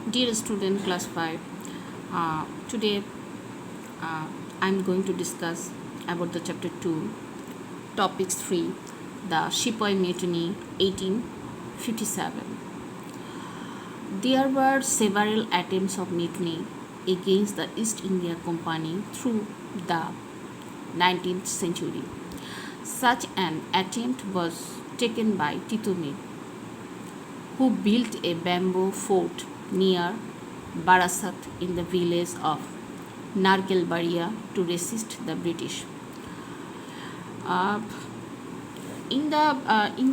Dear student, class 5, today I'm going to discuss about the chapter 2, topics 3, the Sepoy Mutiny 1857. There were several attempts of mutiny against the East India Company through the 19th century. Such an attempt was taken by Titumir, who built a bamboo fort near Barasat in the village of Narkelbaria to resist the British. Uh, in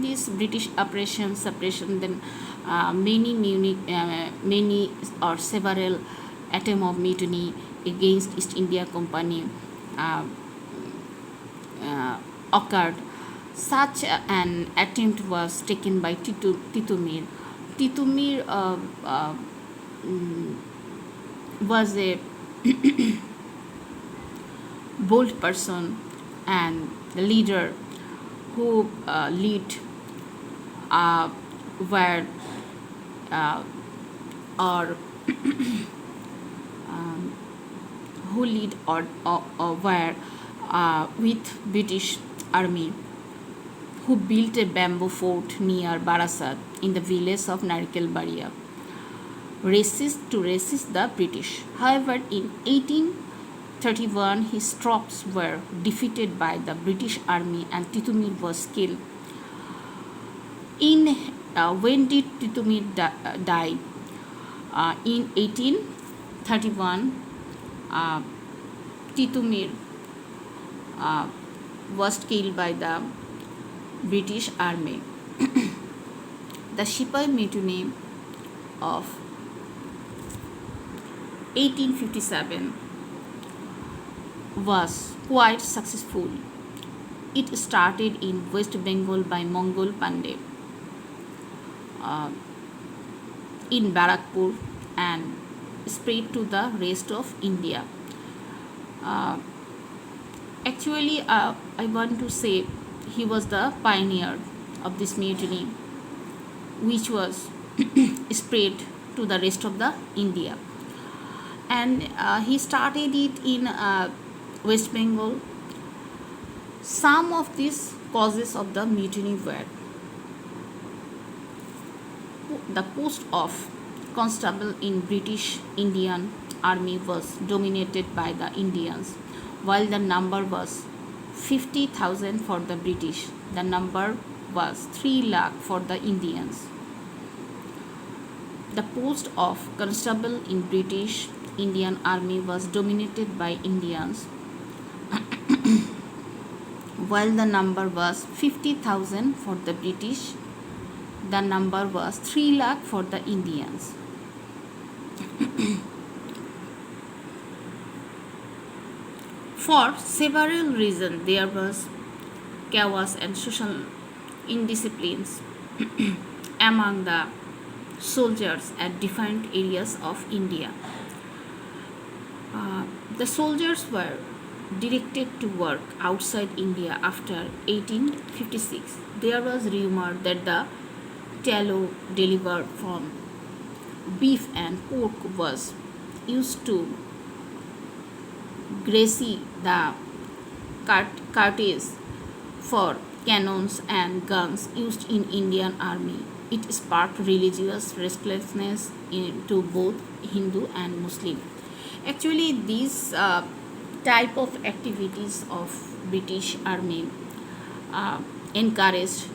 this British operation suppression, then many or several attempt of mutiny against East India Company uh, occurred. Such an attempt was taken by Titumir. Titumir was a bold person and the leader who lead uh, were or who lead or were with British army, who built a bamboo fort near Barasat in the village of Narkelbaria to resist the British. However, in 1831, his troops were defeated by the British army and Titumir was killed. When did Titumir die? In 1831, Titumir was killed by the British army. The Sepoy Mutiny of 1857 was quite successful. It started in West Bengal by Mongol Pandey in Barakpur and spread to the rest of India. Uh, I want to say he was the pioneer of this mutiny, which was spread to the rest of the India. And he started it in West Bengal. Some of these causes of the mutiny were the post of constable in British Indian army was dominated by the Indians, while the number was 50,000 for the British. The number was 3 lakh for the Indians. The post of constable in British Indian army was dominated by Indians, while the number was 50,000 for the British. The number was 3 lakh for the Indians. For several reasons, there was chaos and social indisciplines among the soldiers at different areas of India. The soldiers were directed to work outside India after 1856. There was rumor that the tallow delivered from beef and pork was used to grace the cartridges for cannons and guns used in Indian army. It sparked religious restlessness to both Hindu and Muslim. Actually, these type of activities of British army encouraged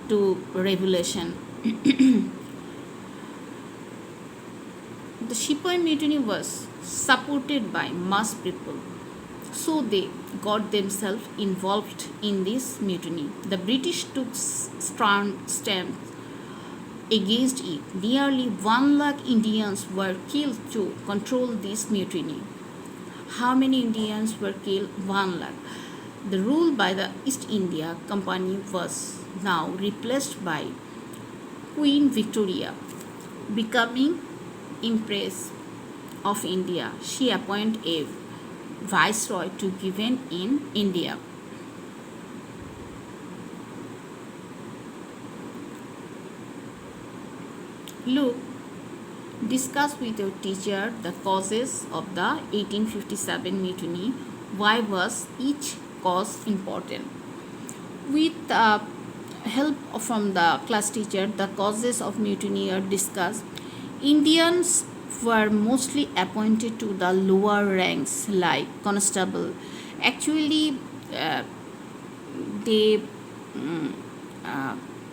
to revolution. The Sepoy Mutiny was supported by mass people, so they got themselves involved in this mutiny. The British took strong stands against it. Nearly 1 lakh Indians were killed to control this mutiny. How many Indians were killed? 1 lakh. The rule by the East India Company was now replaced by Queen Victoria. Becoming Empress of India, she appointed a viceroy to govern in India. Look, Discuss with your teacher the causes of the 1857 mutiny. Why was each cause important? With help from the class teacher, the causes of mutiny are discussed. Indians were mostly appointed to the lower ranks like constable. Actually, uh, they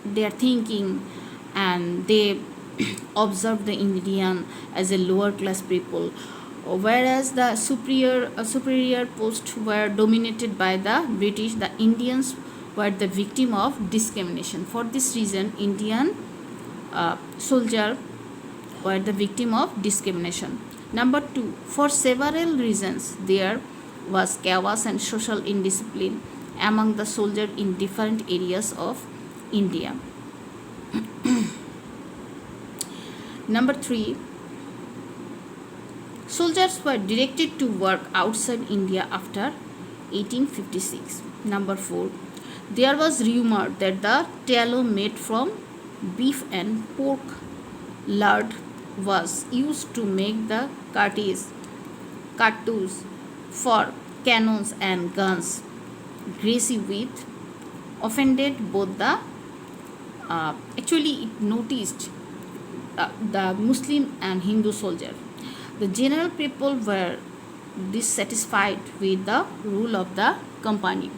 they are thinking and they observe the Indian as a lower class people, whereas the superior posts were dominated by the British. The Indians were the victim of discrimination. For this reason, Indian soldier were the victim of discrimination. Number two, for several reasons, there was chaos and social indiscipline among the soldiers in different areas of India. Number three, soldiers were directed to work outside India after 1856. Number four, there was rumor that the tallow made from beef and pork lard was used to make the cartouches for cannons and guns greasy with offended both the actually it noticed the Muslim and Hindu soldier. The general people were dissatisfied with the rule of the company.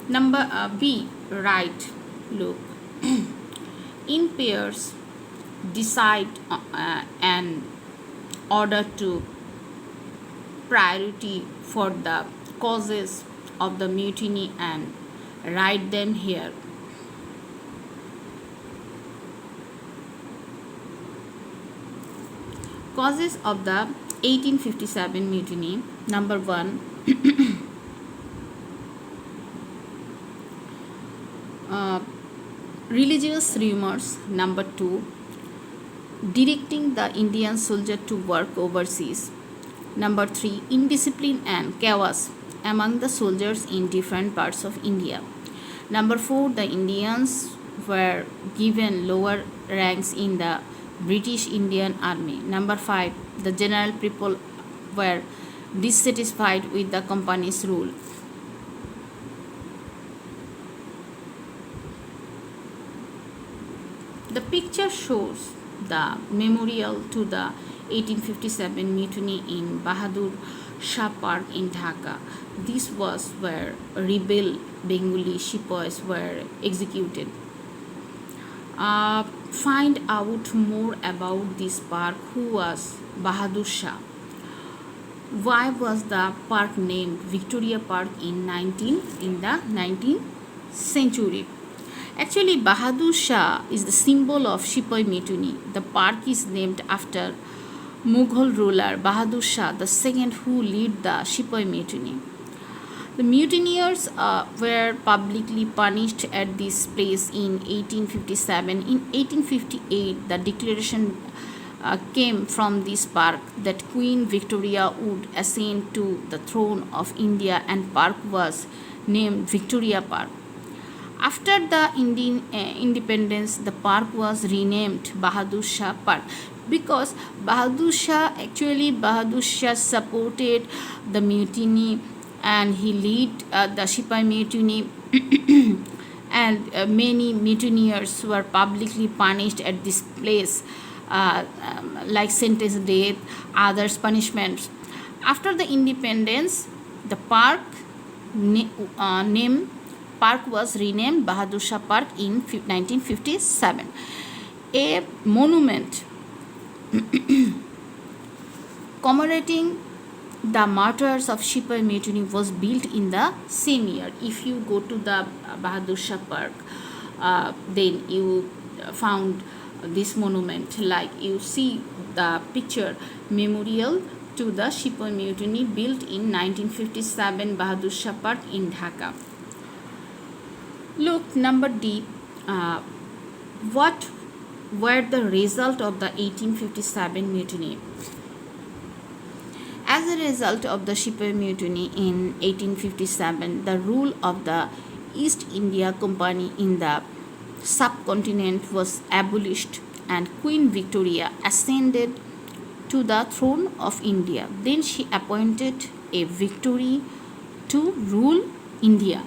Number B, right. Look, in pairs decide an order to priority for the causes of the mutiny and write them here. Causes of the 1857 mutiny. Number 1, religious rumors. Number 2, directing the Indian soldier to work overseas. Number 3, indiscipline and chaos among the soldiers in different parts of India. Number 4, the Indians were given lower ranks in the British Indian Army. Number 5, the general people were dissatisfied with the company's rule. The picture shows the memorial to the 1857 mutiny in Bahadur Shah Park in Dhaka. This was where rebel Bengali sepoys were executed. Find out more about this park. Who was Bahadur Shah? Why was the park named Victoria Park in the 19th century? Actually, Bahadur Shah is the symbol of Sepoy mutiny. The park is named after Mughal ruler Bahadur Shah II, who led the Sepoy mutiny. The mutineers were publicly punished at this place in 1857. In 1858, the declaration came from this park that Queen Victoria would ascend to the throne of India, and park was named Victoria Park. After the independence, the park was renamed Bahadur Shah Park because Bahadur Shah supported the mutiny and he led the Sepoy mutiny and many mutineers were publicly punished at this place like sentence death, others punishments. After the independence, the park was renamed Bahadur Shah Park in 1957. A monument commemorating the martyrs of Sepoy mutiny was built in the same year. If you go to the Bahadur Shah Park, then you found this monument, like you see the picture memorial to the Sepoy mutiny built in 1957 Bahadur Shah Park in Dhaka. Look, number D. What were the result of the 1857 mutiny? As a result of the Sepoy mutiny in 1857, the rule of the East India Company in the subcontinent was abolished and Queen Victoria ascended to the throne of India. Then she appointed a Victory to rule India.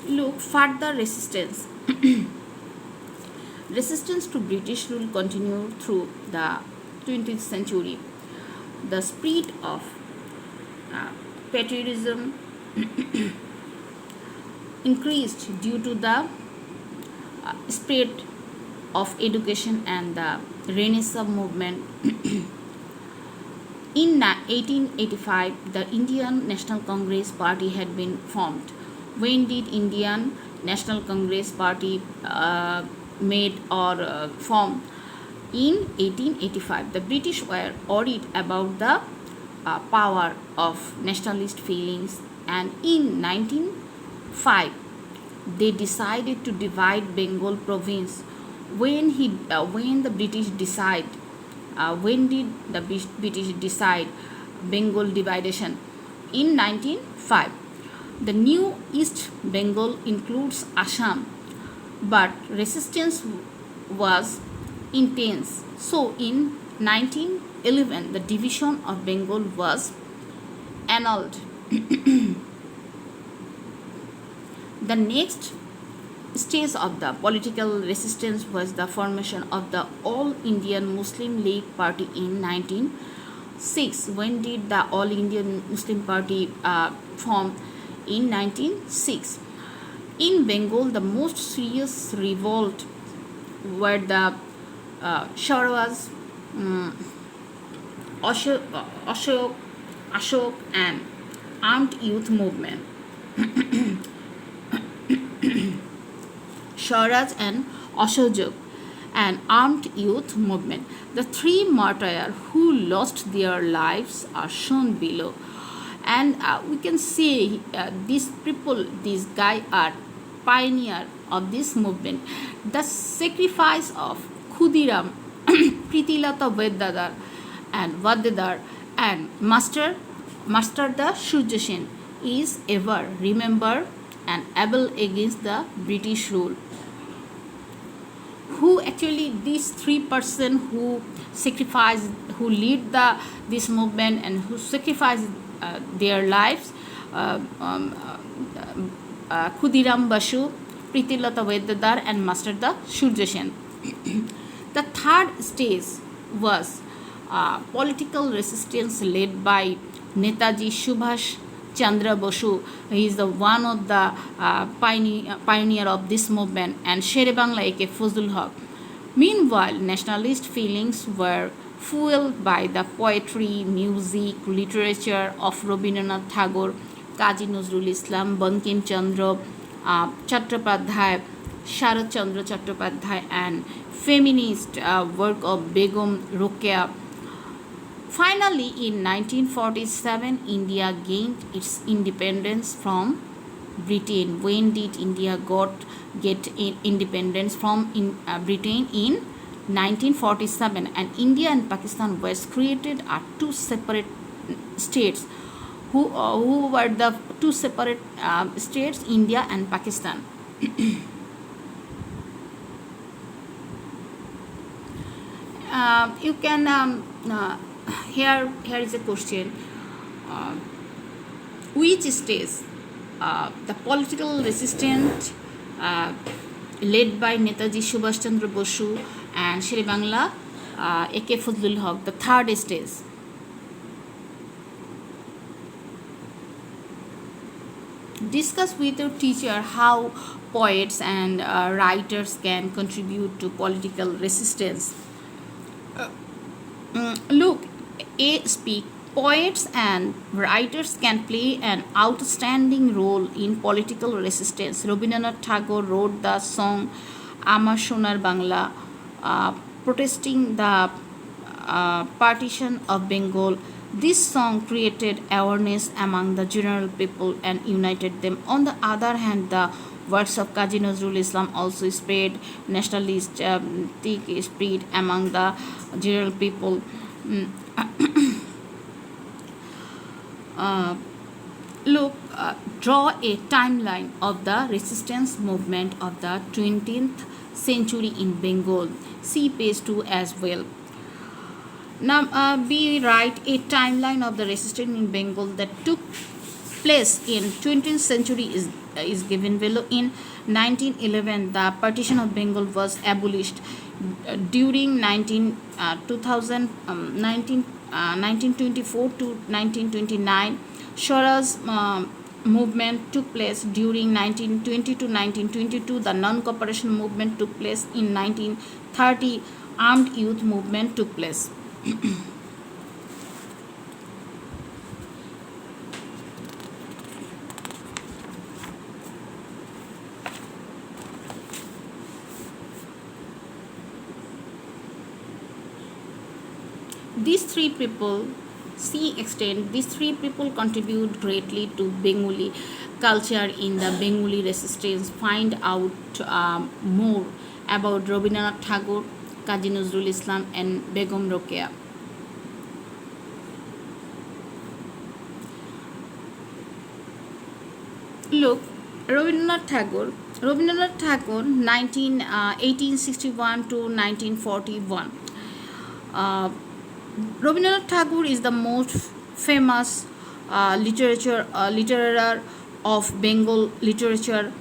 Look, further resistance. Resistance to British rule continued through the 20th century. The spread of uh, patriotism increased due to the spread of education and the Renaissance movement. In 1885, the Indian National Congress Party had been formed. When did Indian National Congress Party made or formed? In 1885, the British were worried about the power of nationalist feelings, and in 1905 they decided to divide Bengal province. When the British decide when did the British decide Bengal division? In 1905. The new East Bengal includes Assam, but resistance was intense. So in 1911, the division of Bengal was annulled. The next stage of the political resistance was the formation of the All Indian Muslim League Party in 1906. When did the All Indian Muslim Party form? In 1906. In Bengal, the most serious revolt were the Shauravas, Ashok and armed youth movement. Swaraj and Ashok and armed youth movement. The three martyrs who lost their lives are shown below. And we can say these people, these guys are pioneer of this movement. The sacrifice of Khudiram, Pritilata Veddadar and Vadedar and Master the Surya Sen is ever remembered and able against the British rule. Who actually these three person who sacrificed, who lead this movement and who sacrificed their lives, Khudiram Basu, Pritilata Veddadar and Master the Surya Sen. The third stage was political resistance led by Netaji Subhash Chandra Bosu. He is the one of the pioneer of this movement, and Sherebangla A.K. Fazlul Haq. Meanwhile, nationalist feelings were fueled by the poetry, music, literature of Rabindranath Tagore, Kazi Nazrul Islam, Bankim Chandra Chattopadhyay, Sharat Chandra Chattopadhyay, and feminist work of Begum Rokeya. Finally, in 1947, India gained its independence from Britain. When did India get independence from Britain? In 1947, and India and Pakistan was created as two separate states. Who were the two separate states? India and Pakistan. You can here is a question. Which states the political resistance led by Netaji Subhash Chandra Bosu and Sherebangla A.K. Fazlul Haq, the third stage? Discuss with your teacher how poets and writers can contribute to political resistance. Look, A. Speak. Poets and writers can play an outstanding role in political resistance. Rabindranath Tagore wrote the song Amar Sonar Bangla, protesting the partition of Bengal. This song created awareness among the general people and united them. On the other hand, the works of Kazi Nazrul Islam also spread nationalist spirit among the general people. Look, draw a timeline of the resistance movement of the 20th century in Bengal. See page 2 as well. Now, we write a timeline of the resistance in Bengal that took place in 20th century is given below. In 1911, the partition of Bengal was abolished. During 1924 to 1929, Swaraj movement took place. During 1920 to 1922, the non-cooperation movement took place. In 1930, armed youth movement took place. These three people, see extent, these three people contribute greatly to Bengali culture in the Bengali resistance. Find out more about Rabindranath Tagore, Kazi Nazrul Islam, and Begum Rokeya. Look, Rabindranath Tagore, 1861 to 1941. Rabindranath Tagore is the most famous literature of Bengal literature.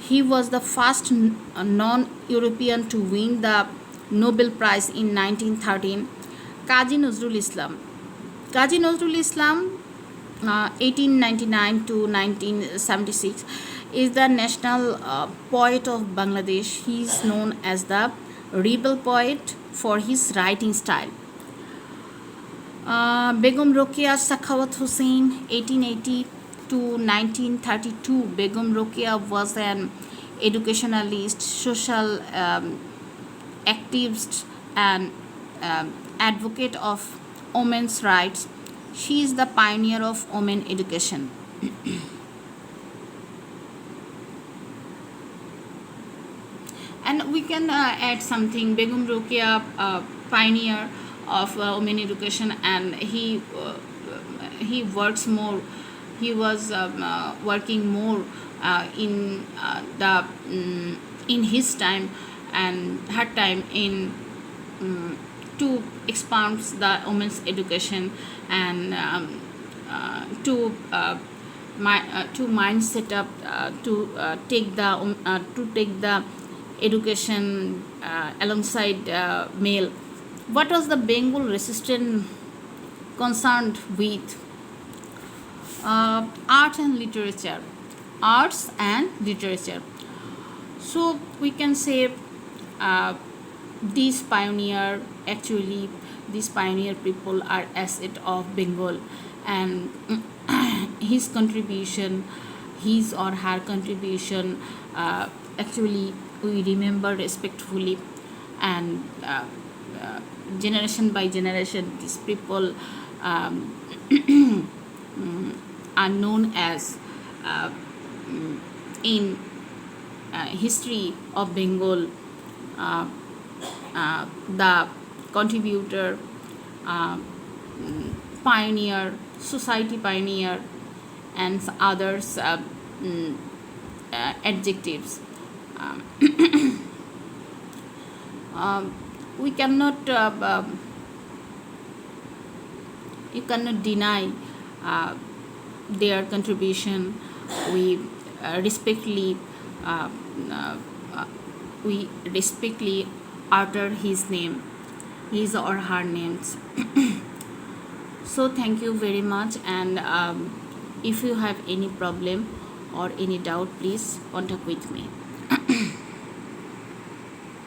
He was the first non-European to win the Nobel Prize in 1913. Kazi Nazrul Islam. 1899 to 1976, is the national poet of Bangladesh. He is known as the rebel poet for his writing style. Begum Rokeya Sakhawat Hussain, 1880 to 1932. Begum Rokeya was an educationalist, social activist, and advocate of women's rights. She is the pioneer of women education. And we can add something. Begum Rokeya, pioneer of women education, and he works more. He was working more in his time and her time in to expound the women's education and to mind set up to take the education alongside male. What was the Bengal resistance concerned with? Arts and literature. So we can say these pioneer people are asset of Bengal, and his or her contribution, actually we remember respectfully, and generation by generation these people are known as in history of Bengal, the contributor, pioneer, society pioneer, and others adjectives. We cannot you cannot deny their contribution. We respectfully utter his name, his or her names. So thank you very much, and if you have any problem or any doubt, please contact with me.